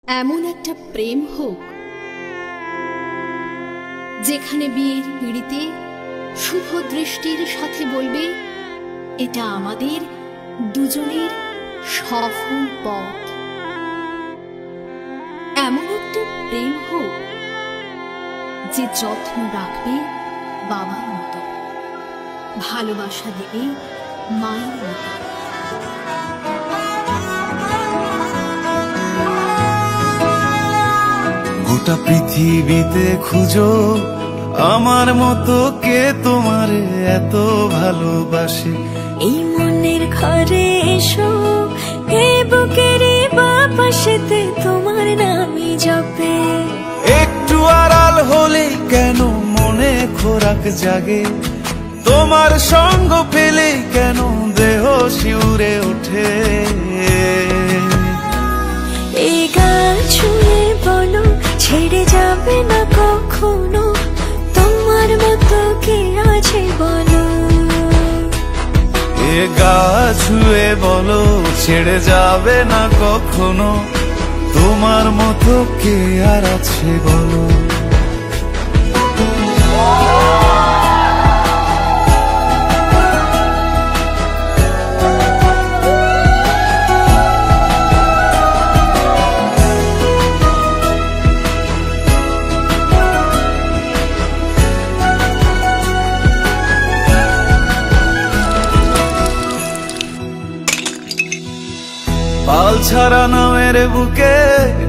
এমন একটা প্রেম হোক যেখানে বিয়ের পিঁড়িতে শুভ দৃষ্টির সাথে বলবে এটা আমাদের দুজনের সফল পথ। এমন একটা প্রেম হোক যে যত্ন রাখবে বাবার মতো, ভালোবাসা দেবে মায়ের মতো। গোটা পৃথিবীতে খুঁজো আমার মতো কে তোমারে এত ভালোবাসে। এই মনের ঘরে এসো, এ বুকের বাপাশেতে তোমার নামই জপে। একটু আড়াল হলে কেন মনে খোরাক জাগে, তোমার সঙ্গ পেলে কেন দেহ শিউরে ওঠে। এই গান ছুঁয়ে বলো ছেড়ে যাবে না কখনো, তোমার মতো কে আছে বলো। এ গা ছুঁয়ে বলো ছেড়ে যাবে না কখনো, তোমার মতো কে আর আছে বলো। পাল ছাড়া নামের বুকে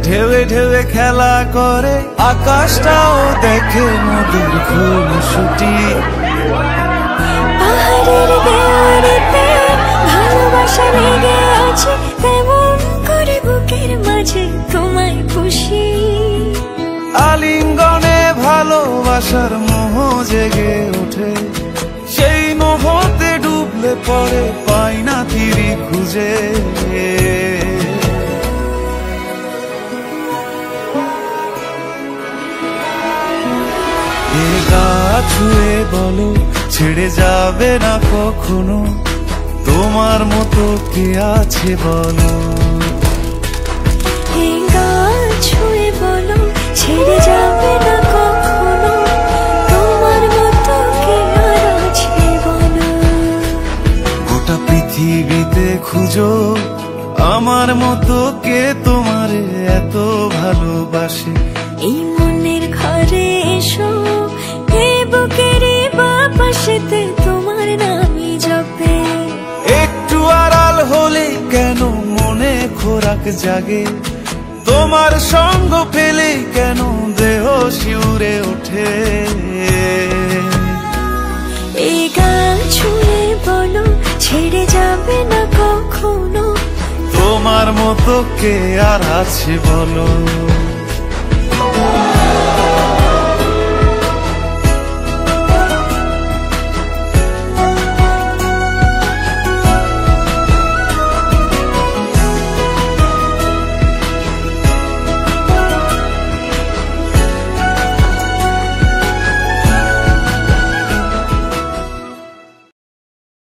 ঢেউে ঢেউে খেলা করে, আকাশটাও দেখে নদীর খুনসুটি। পাহাড়ের দেওয়ারিতে ভালোবাসা লেগে আছে, তেমন করে বুকের মাঝে তোমায় খুশি। আলিঙ্গনে ভালোবাসার মোহ জেগে ওঠে, সেই মোহতে ডুবলে পড়ে পাই না তীরি খুঁজে। এ গা ছুঁয়ে বলো ছেড়ে যাবে না কখনো, তোমার মতো কে আছে বলো। এই গান ছুঁয়ে বলো ছেড়ে যাবে না কখনো, তোমার মতো কে আর আছে বলো। গোটা পৃথিবীতে খুঁজো আমার মতো কে তোমারে এত ভালোবাসে। এই মনের ঘরে এসো, এ বুকের বাপাশেতে তোমার নামই জপে। একটু আড়াল হলে কেন মনে খোরাক জাগে, তোমার সঙ্গ পেলে কেন দেহ শিউরে ওঠে। এই গান ছুঁয়ে বলো ছেড়ে যাবে না কখনো, তোমার মতো কে আর আছে বলো।